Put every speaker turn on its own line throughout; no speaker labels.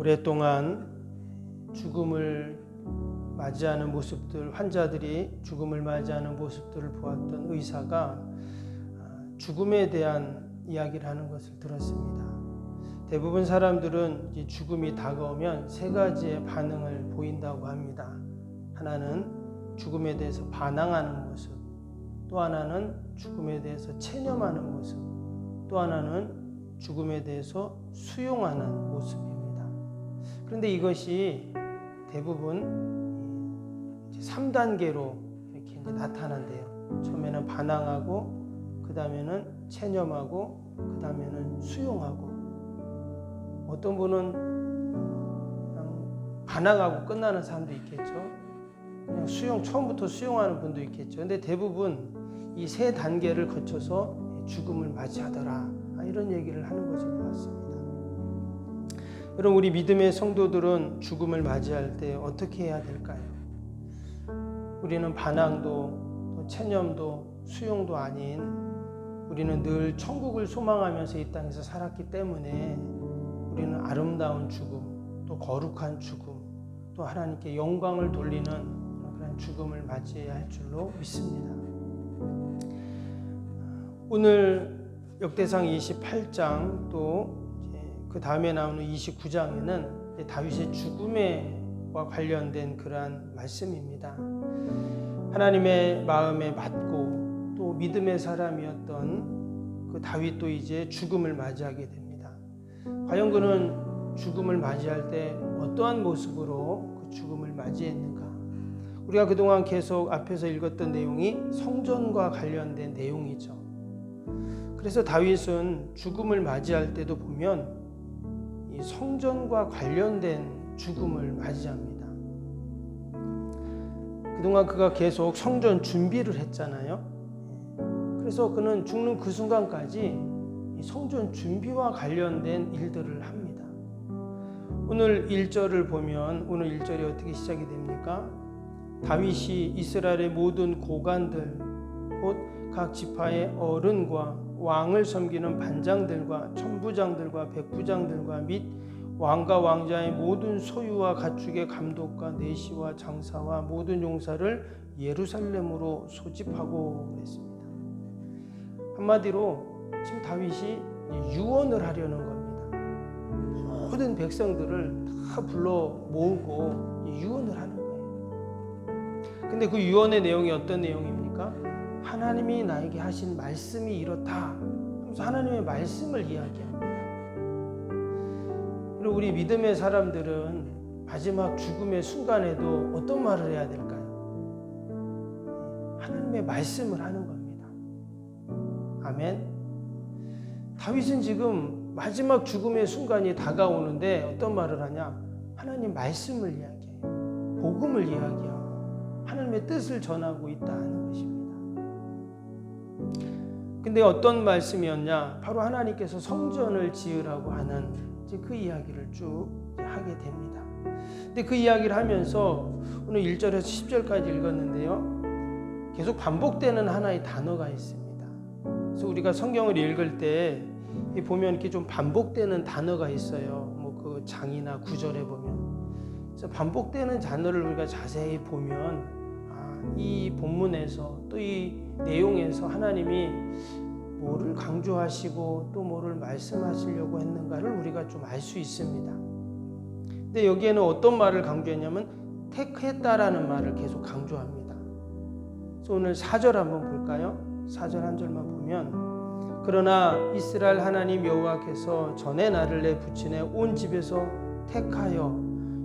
오랫동안 죽음을 맞이하는 모습들, 환자들이 죽음을 맞이하는 모습들을 보았던 의사가 죽음에 대한 이야기를 하는 것을 들었습니다. 대부분 사람들은 이 죽음이 다가오면 세 가지의 반응을 보인다고 합니다. 하나는 죽음에 대해서 반항하는 모습, 또 하나는 죽음에 대해서 체념하는 모습, 또 하나는 죽음에 대해서 수용하는 모습입니다. 그런데 이것이 대부분 3단계로 이렇게 나타난대요. 처음에는 반항하고, 그 다음에는 체념하고, 그 다음에는 수용하고. 어떤 분은 그냥 반항하고 끝나는 사람도 있겠죠. 그냥 처음부터 수용하는 분도 있겠죠. 근데 대부분 이 세 단계를 거쳐서 죽음을 맞이하더라, 이런 얘기를 하는 것을 보았습니다. 여러분, 우리 믿음의 성도들은 죽음을 맞이할 때 어떻게 해야 될까요? 우리는 반항도 또 체념도 수용도 아닌, 우리는 늘 천국을 소망하면서 이 땅에서 살았기 때문에 우리는 아름다운 죽음, 또 거룩한 죽음, 또 하나님께 영광을 돌리는 그런 죽음을 맞이해야 할 줄로 믿습니다. 오늘 역대상 28장 또 그 다음에 나오는 29장에는 다윗의 죽음과 관련된 그러한 말씀입니다. 하나님의 마음에 맞고 또 믿음의 사람이었던 그 다윗도 이제 죽음을 맞이하게 됩니다. 과연 그는 죽음을 맞이할 때 어떠한 모습으로 그 죽음을 맞이했는가? 우리가 그동안 계속 앞에서 읽었던 내용이 성전과 관련된 내용이죠. 그래서 다윗은 죽음을 맞이할 때도 보면 이 성전과 관련된 죽음을 맞이합니다. 그동안 그가 계속 성전 준비를 했잖아요. 그래서 그는 죽는 그 순간까지 이 성전 준비와 관련된 일들을 합니다. 오늘 1절을 보면 오늘 1절이 어떻게 시작이 됩니까? 다윗이 이스라엘의 모든 고관들 곧 각 지파의 어른과 왕을 섬기는 반장들과 천부장들과 백부장들과 및 왕과 왕자의 모든 소유와 가축의 감독과 내시와 장사와 모든 용사를 예루살렘으로 소집하고 그랬습니다. 한마디로 지금 다윗이 유언을 하려는 겁니다. 모든 백성들을 다 불러 모으고 유언을 하는 거예요. 근데 그 유언의 내용이 어떤 내용입니까? 하나님이 나에게 하신 말씀이 이렇다 하면서 하나님의 말씀을 이야기합니다. 그리고 우리 믿음의 사람들은 마지막 죽음의 순간에도 어떤 말을 해야 될까요? 하나님의 말씀을 하는 겁니다. 아멘. 다윗은 지금 마지막 죽음의 순간이 다가오는데 어떤 말을 하냐? 하나님 말씀을 이야기해요. 복음을 이야기하고 하나님의 뜻을 전하고 있다는 것입니다. 근데 어떤 말씀이었냐? 바로 하나님께서 성전을 지으라고 하는 그 이야기를 쭉 하게 됩니다. 근데 그 이야기를 하면서 오늘 1절에서 10절까지 읽었는데요, 계속 반복되는 하나의 단어가 있습니다. 그래서 우리가 성경을 읽을 때 보면 이렇게 좀 반복되는 단어가 있어요. 뭐 그 장이나 구절에 보면. 그래서 반복되는 단어를 우리가 자세히 보면 이 본문에서 또 이 내용에서 하나님이 뭐를 강조하시고 또 뭐를 말씀하시려고 했는가를 우리가 좀 알 수 있습니다. 근데 여기에는 어떤 말을 강조했냐면 택했다라는 말을 계속 강조합니다. 그래서 오늘 4절 한번 볼까요? 4절 한 절만 보면, 그러나 이스라엘 하나님 여호와께서 전에 나를 내 부친의 온 집에서 택하여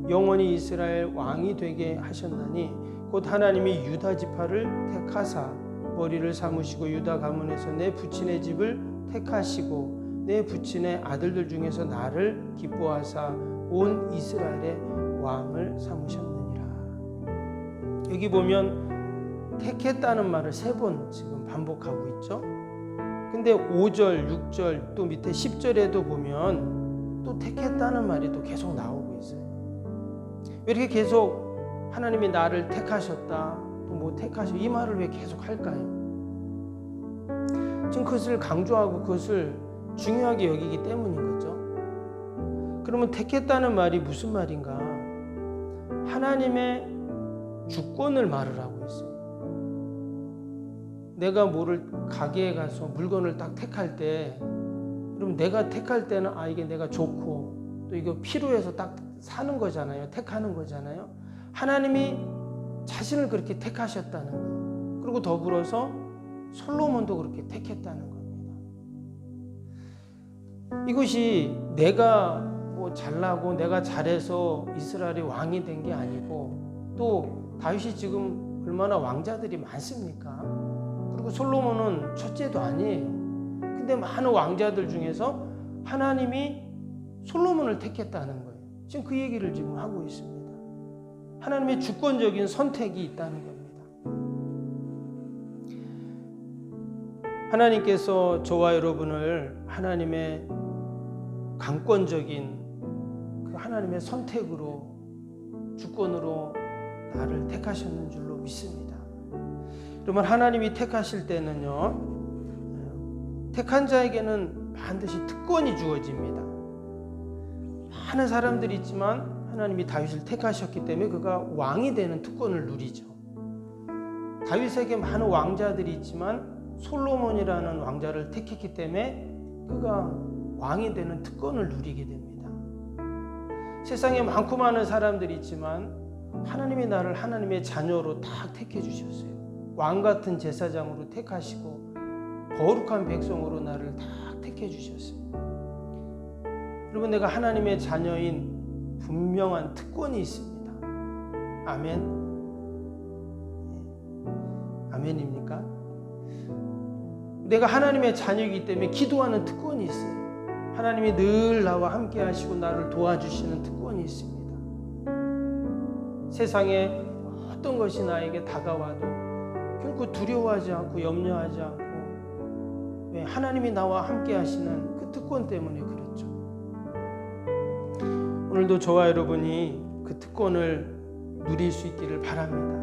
영원히 이스라엘 왕이 되게 하셨나니 곧 하나님이 유다 지파를 택하사 머리를 삼으시고 유다 가문에서 내 부친의 집을 택하시고 내 부친의 아들들 중에서 나를 기뻐하사 온 이스라엘의 왕을 삼으셨느니라. 여기 보면 택했다는 말을 3번 지금 반복하고 있죠. 근데 5절, 6절 또 밑에 10절에도 보면 또 택했다는 말이 또 계속 나오고 있어요. 왜 이렇게 계속 하나님이 나를 택하셨다, 또 뭐 택하셨다, 이 말을 왜 계속 할까요? 지금 그것을 강조하고 그것을 중요하게 여기기 때문인 거죠. 그러면 택했다는 말이 무슨 말인가? 하나님의 주권을 말을 하고 있어요. 내가 뭐를 가게에 가서 물건을 딱 택할 때, 그럼 내가 택할 때는 이게 내가 좋고 또 이거 필요해서 딱 사는 거잖아요. 택하는 거잖아요. 하나님이 자신을 그렇게 택하셨다는 거예요. 그리고 더불어서 솔로몬도 그렇게 택했다는 겁니다. 이것이 내가 뭐 잘나고 내가 잘해서 이스라엘의 왕이 된 게 아니고, 또 다윗이 지금 얼마나 왕자들이 많습니까? 그리고 솔로몬은 첫째도 아니에요. 근데 많은 왕자들 중에서 하나님이 솔로몬을 택했다는 거예요. 지금 그 얘기를 지금 하고 있습니다. 하나님의 주권적인 선택이 있다는 겁니다. 하나님께서 저와 여러분을 하나님의 강권적인 그 하나님의 선택으로, 주권으로 나를 택하셨는 줄로 믿습니다. 그러면 하나님이 택하실 때는요, 택한 자에게는 반드시 특권이 주어집니다. 많은 사람들이 있지만 하나님이 다윗을 택하셨기 때문에 그가 왕이 되는 특권을 누리죠. 다윗에게 많은 왕자들이 있지만 솔로몬이라는 왕자를 택했기 때문에 그가 왕이 되는 특권을 누리게 됩니다. 세상에 많고 많은 사람들이 있지만 하나님이 나를 하나님의 자녀로 딱 택해 주셨어요. 왕 같은 제사장으로 택하시고 거룩한 백성으로 나를 딱 택해 주셨어요. 여러분, 내가 하나님의 자녀인 분명한 특권이 있습니다. 아멘. 아멘입니까? 내가 하나님의 자녀이기 때문에 기도하는 특권이 있어요. 하나님이 늘 나와 함께 하시고 나를 도와주시는 특권이 있습니다. 세상에 어떤 것이 나에게 다가와도 결코 두려워하지 않고 염려하지 않고, 왜? 하나님이 나와 함께 하시는 그 특권 때문에 그렇죠. 오늘도 저와 여러분이 그 특권을 누릴 수 있기를 바랍니다.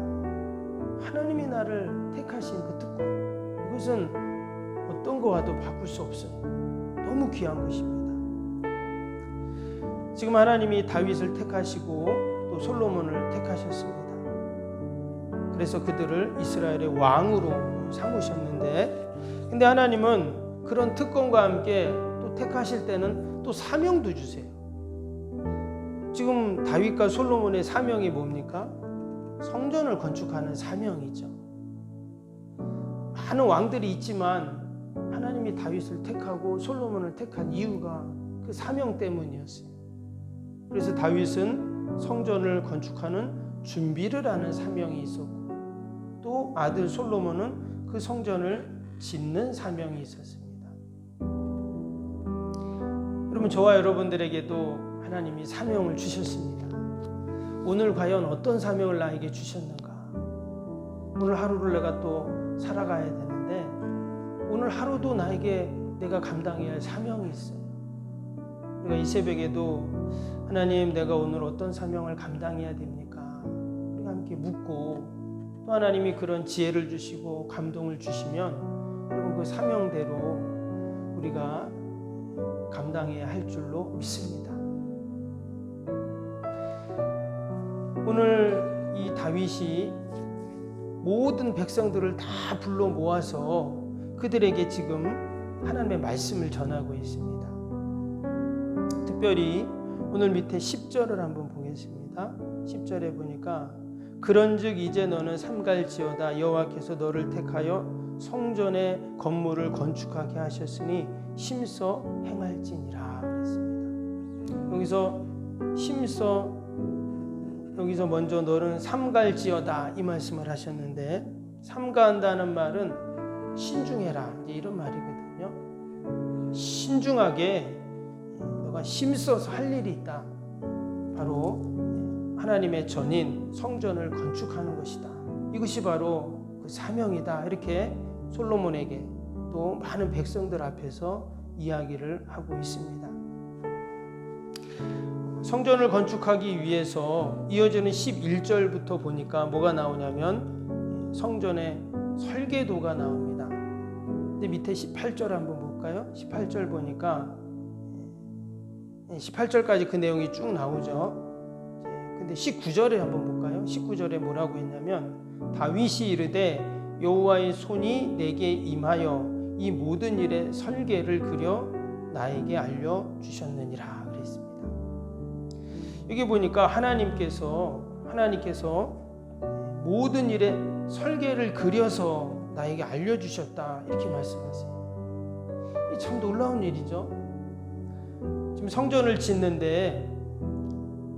하나님이 나를 택하신 그 특권, 이것은 어떤 거와도 바꿀 수 없어요. 너무 귀한 것입니다. 지금 하나님이 다윗을 택하시고 또 솔로몬을 택하셨습니다. 그래서 그들을 이스라엘의 왕으로 삼으셨는데, 근데 하나님은 그런 특권과 함께 또 택하실 때는 또 사명도 주세요. 지금 다윗과 솔로몬의 사명이 뭡니까? 성전을 건축하는 사명이죠. 많은 왕들이 있지만 하나님이 다윗을 택하고 솔로몬을 택한 이유가 그 사명 때문이었어요. 그래서 다윗은 성전을 건축하는 준비를 하는 사명이 있었고, 또 아들 솔로몬은 그 성전을 짓는 사명이 있었습니다. 여러분, 저와 여러분들에게도 하나님이 사명을 주셨습니다. 오늘 과연 어떤 사명을 나에게 주셨는가? 오늘 하루를 내가 또 살아가야 되는데, 오늘 하루도 나에게 내가 감당해야 할 사명이 있어요. 우리가 이 새벽에도 하나님, 내가 오늘 어떤 사명을 감당해야 됩니까? 우리가 함께 묻고, 또 하나님이 그런 지혜를 주시고 감동을 주시면 여러분 그 사명대로 우리가 감당해야 할 줄로 믿습니다. 오늘 이 다윗이 모든 백성들을 다 불러 모아서 그들에게 지금 하나님의 말씀을 전하고 있습니다. 특별히 오늘 밑에 10절을 한번 보겠습니다. 10절에 보니까 그런즉 이제 너는 삼갈지어다 여호와께서 너를 택하여 성전의 건물을 건축하게 하셨으니 심써 행할지니라 그랬습니다. 여기서 먼저 너는 삼갈지어다 이 말씀을 하셨는데, 삼가한다는 말은 신중해라 이런 말이거든요. 신중하게 너가 힘써서 할 일이 있다. 바로 하나님의 전인 성전을 건축하는 것이다. 이것이 바로 그 사명이다. 이렇게 솔로몬에게 또 많은 백성들 앞에서 이야기를 하고 있습니다. 성전을 건축하기 위해서 이어지는 11절부터 보니까 뭐가 나오냐면 성전의 설계도가 나옵니다. 근데 밑에 18절 한번 볼까요? 18절 보니까 18절까지 그 내용이 쭉 나오죠. 근데 19절에 한번 볼까요? 19절에 뭐라고 했냐면 다윗이 이르되 여호와의 손이 내게 임하여 이 모든 일의 설계를 그려 나에게 알려주셨느니라 그랬습니다. 여기 보니까 하나님께서 모든 일의 설계를 그려서 나에게 알려주셨다 이렇게 말씀하세요. 이 참 놀라운 일이죠. 지금 성전을 짓는데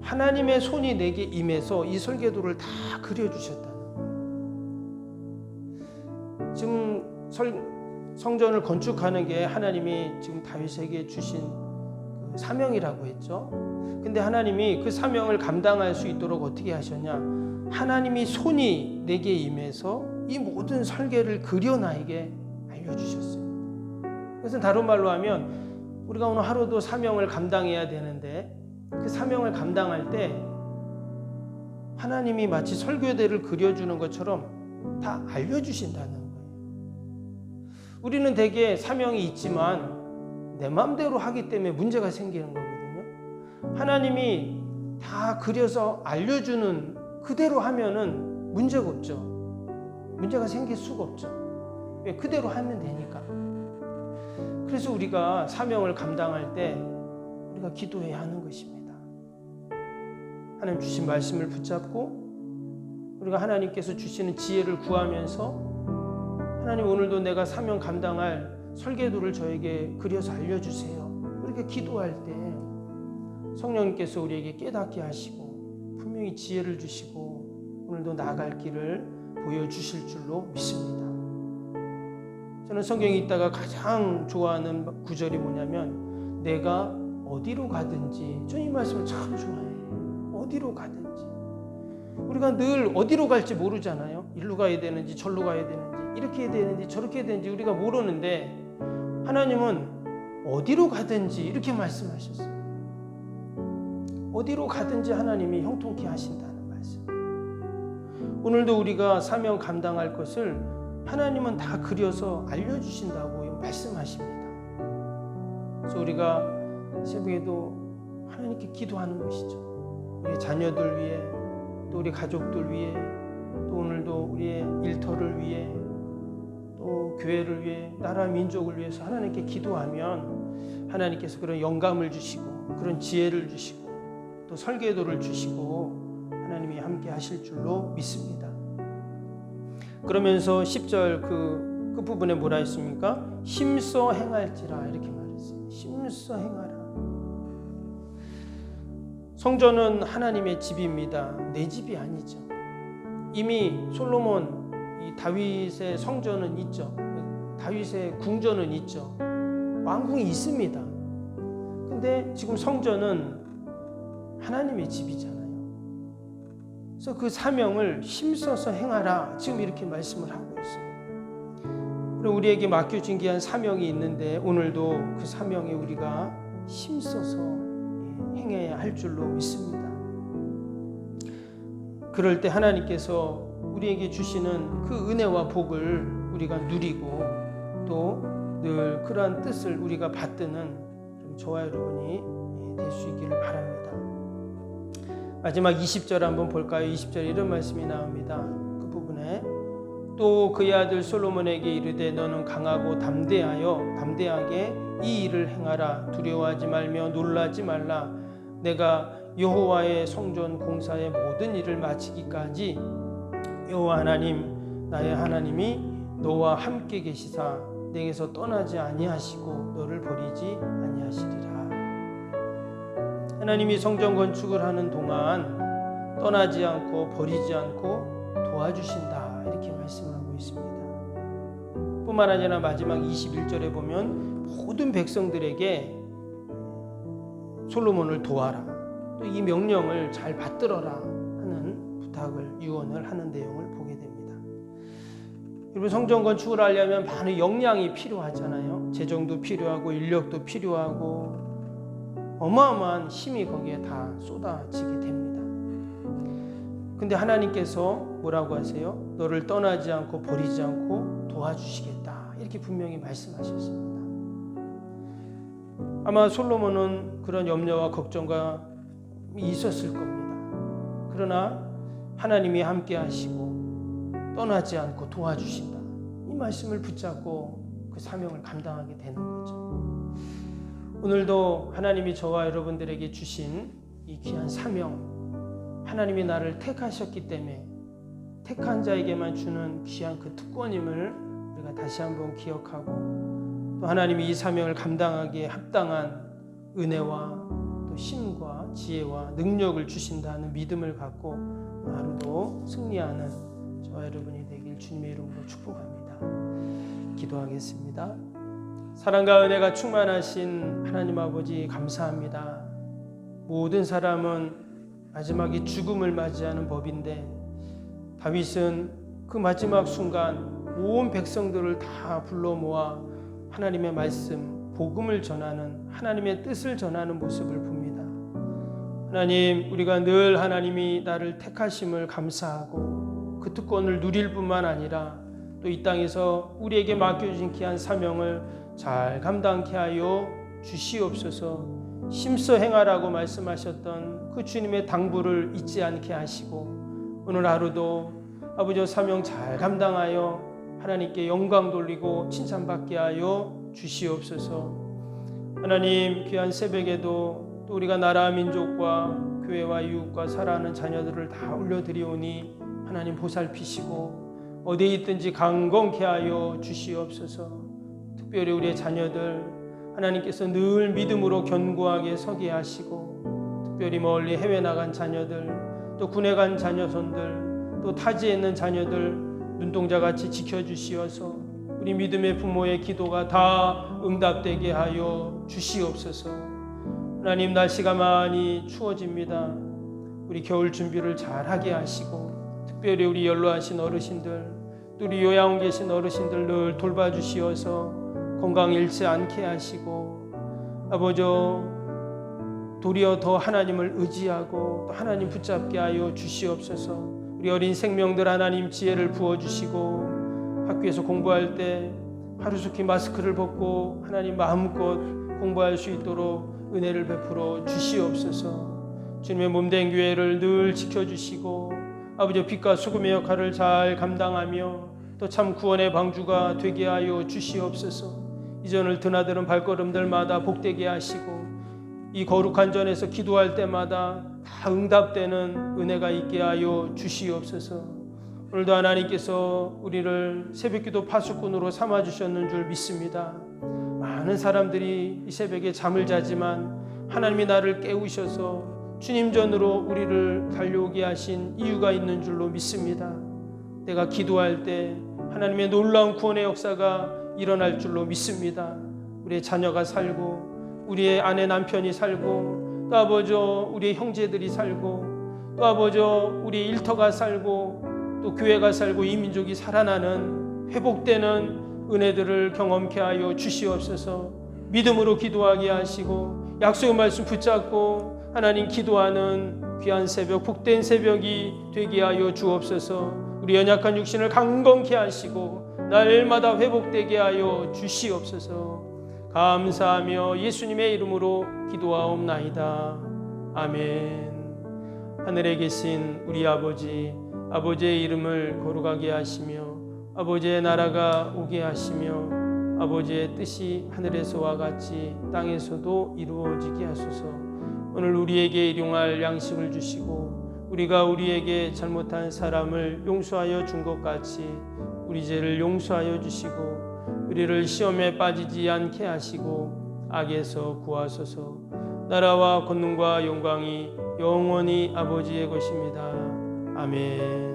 하나님의 손이 내게 임해서 이 설계도를 다 그려주셨다는 거예요. 지금 성전을 건축하는 게 하나님이 지금 다윗에게 주신 그 사명이라고 했죠. 근데 하나님이 그 사명을 감당할 수 있도록 어떻게 하셨냐? 하나님이 손이 내게 임해서 이 모든 설계를 그려 나에게 알려주셨어요. 그래서 다른 말로 하면 우리가 오늘 하루도 사명을 감당해야 되는데 그 사명을 감당할 때 하나님이 마치 설교대를 그려주는 것처럼 다 알려주신다는 거예요. 우리는 대개 사명이 있지만 내 마음대로 하기 때문에 문제가 생기는 거거든요. 하나님이 다 그려서 알려주는 그대로 하면은 문제가 없죠. 문제가 생길 수가 없죠. 왜? 그대로 하면 되니까. 그래서 우리가 사명을 감당할 때 우리가 기도해야 하는 것입니다. 하나님 주신 말씀을 붙잡고 우리가 하나님께서 주시는 지혜를 구하면서 하나님 오늘도 내가 사명 감당할 설계도를 저에게 그려서 알려주세요. 그렇게 기도할 때 성령님께서 우리에게 깨닫게 하시고 분명히 지혜를 주시고 오늘도 나아갈 길을 보여주실 줄로 믿습니다. 저는 성경에 있다가 가장 좋아하는 구절이 뭐냐면 내가 어디로 가든지, 저는 이 말씀을 참 좋아해요. 어디로 가든지. 우리가 늘 어디로 갈지 모르잖아요. 일로 가야 되는지 절로 가야 되는지 이렇게 해야 되는지 저렇게 해야 되는지 우리가 모르는데 하나님은 어디로 가든지 이렇게 말씀하셨어요. 어디로 가든지 하나님이 형통케 하신다는 말씀. 오늘도 우리가 사명 감당할 것을 하나님은 다 그려서 알려주신다고 말씀하십니다. 그래서 우리가 새벽에도 하나님께 기도하는 것이죠. 우리 자녀들 위해, 또 우리 가족들 위해, 또 오늘도 우리의 일터를 위해, 또 교회를 위해, 나라 민족을 위해서 하나님께 기도하면 하나님께서 그런 영감을 주시고 그런 지혜를 주시고 또 설계도를 주시고 하나님이 함께 하실 줄로 믿습니다. 그러면서 10절 그 끝부분에 뭐라 했습니까? 힘써 행할지라 이렇게 말했어요. 힘써 행하라. 성전은 하나님의 집입니다. 내 집이 아니죠. 이미 솔로몬 이 다윗의 성전은 있죠. 다윗의 궁전은 있죠. 왕궁이 있습니다. 근데 지금 성전은 하나님의 집이잖아요. 그래서 그 사명을 힘써서 행하라. 지금 이렇게 말씀을 하고 있어요. 그리고 우리에게 맡겨진 귀한 사명이 있는데 오늘도 그 사명에 우리가 힘써서 행해야 할 줄로 믿습니다. 그럴 때 하나님께서 우리에게 주시는 그 은혜와 복을 우리가 누리고 또 늘 그러한 뜻을 우리가 받드는 저와 여러분이 될 수 있기를 바랍니다. 마지막 20절 한번 볼까요? 20절 이런 말씀이 나옵니다. 그 부분에 또 그의 아들 솔로몬에게 이르되 너는 강하고 담대하게 이 일을 행하라. 두려워하지 말며 놀라지 말라. 내가 여호와의 성전 공사의 모든 일을 마치기까지 여호와 하나님 나의 하나님이 너와 함께 계시사 내게서 떠나지 아니하시고 너를 버리지 아니하시리라. 하나님이 성전 건축을 하는 동안 떠나지 않고 버리지 않고 도와주신다 이렇게 말씀하고 있습니다. 뿐만 아니라 마지막 21절에 보면 모든 백성들에게 솔로몬을 도와라. 또 이 명령을 잘 받들어라 하는 부탁을 유언을 하는 내용을 보게 됩니다. 여러분 성전 건축을 하려면 많은 역량이 필요하잖아요. 재정도 필요하고 인력도 필요하고 어마어마한 힘이 거기에 다 쏟아지게 됩니다. 근데 하나님께서 뭐라고 하세요? 너를 떠나지 않고 버리지 않고 도와주시겠다 이렇게 분명히 말씀하셨습니다. 아마 솔로몬은 그런 염려와 걱정과 있었을 겁니다. 그러나 하나님이 함께 하시고 떠나지 않고 도와주신다. 이 말씀을 붙잡고 그 사명을 감당하게 되는 거죠. 오늘도 하나님이 저와 여러분들에게 주신 이 귀한 사명, 하나님이 나를 택하셨기 때문에 택한 자에게만 주는 귀한 그 특권임을 우리가 다시 한번 기억하고, 또 하나님이 이 사명을 감당하기에 합당한 은혜와 또 힘과 지혜와 능력을 주신다는 믿음을 갖고 하루도 승리하는 저와 여러분이 되길 주님의 이름으로 축복합니다. 기도하겠습니다. 사랑과 은혜가 충만하신 하나님 아버지, 감사합니다. 모든 사람은 마지막에 죽음을 맞이하는 법인데, 다윗은 그 마지막 순간 온 백성들을 다 불러 모아 하나님의 말씀, 복음을 전하는, 하나님의 뜻을 전하는 모습을 봅니다. 하나님, 우리가 늘 하나님이 나를 택하심을 감사하고 그 특권을 누릴 뿐만 아니라 또 이 땅에서 우리에게 맡겨주신 귀한 사명을 잘 감당케 하여 주시옵소서. 심써 행하라고 말씀하셨던 그 주님의 당부를 잊지 않게 하시고, 오늘 하루도 아버지 사명 잘 감당하여 하나님께 영광 돌리고 칭찬받게 하여 주시옵소서. 하나님, 귀한 새벽에도 또 우리가 나라 민족과 교회와 이웃과 사랑하는 자녀들을 다 올려드리오니 하나님 보살피시고 어디에 있든지 강건케 하여 주시옵소서. 특별히 우리의 자녀들 하나님께서 늘 믿음으로 견고하게 서게 하시고, 특별히 멀리 해외 나간 자녀들, 또 군에 간 자녀손들, 또 타지에 있는 자녀들 눈동자같이 지켜주시어서 우리 믿음의 부모의 기도가 다 응답되게 하여 주시옵소서. 하나님, 날씨가 많이 추워집니다. 우리 겨울 준비를 잘하게 하시고, 특별히 우리 연로하신 어르신들, 또 우리 요양 계신 어르신들 늘 돌봐주시어서 건강 잃지 않게 하시고, 아버지 도리어 더 하나님을 의지하고 또 하나님 붙잡게 하여 주시옵소서. 우리 어린 생명들 하나님 지혜를 부어주시고, 학교에서 공부할 때 하루속히 마스크를 벗고 하나님 마음껏 공부할 수 있도록 은혜를 베풀어 주시옵소서. 주님의 몸된 교회를 늘 지켜주시고 아버지 빛과 소금의 역할을 잘 감당하며 또 참 구원의 방주가 되게 하여 주시옵소서. 이전을 드나드는 발걸음들마다 복되게 하시고, 이 거룩한 전에서 기도할 때마다 다 응답되는 은혜가 있게 하여 주시옵소서. 오늘도 하나님께서 우리를 새벽기도 파수꾼으로 삼아주셨는 줄 믿습니다. 많은 사람들이 이 새벽에 잠을 자지만 하나님이 나를 깨우셔서 주님 전으로 우리를 달려오게 하신 이유가 있는 줄로 믿습니다. 내가 기도할 때 하나님의 놀라운 구원의 역사가 일어날 줄로 믿습니다. 우리의 자녀가 살고, 우리의 아내 남편이 살고, 또 아버지 우리의 형제들이 살고, 또 아버지 우리의 일터가 살고, 또 교회가 살고, 이 민족이 살아나는 회복되는 은혜들을 경험케 하여 주시옵소서. 믿음으로 기도하게 하시고 약속의 말씀 붙잡고 하나님 기도하는 귀한 새벽, 복된 새벽이 되게 하여 주옵소서. 우리 연약한 육신을 강건케 하시고 날마다 회복되게 하여 주시옵소서. 감사하며 예수님의 이름으로 기도하옵나이다. 아멘. 하늘에 계신 우리 아버지, 아버지의 이름을 거룩하게 하시며 아버지의 나라가 오게 하시며 아버지의 뜻이 하늘에서와 같이 땅에서도 이루어지게 하소서. 오늘 우리에게 일용할 양식을 주시고 우리가 우리에게 잘못한 사람을 용서하여 준 것 같이 우리 죄를 용서하여 주시고 우리를 시험에 빠지지 않게 하시고 악에서 구하소서. 나라와 권능과 영광이 영원히 아버지의 것입니다. 아멘.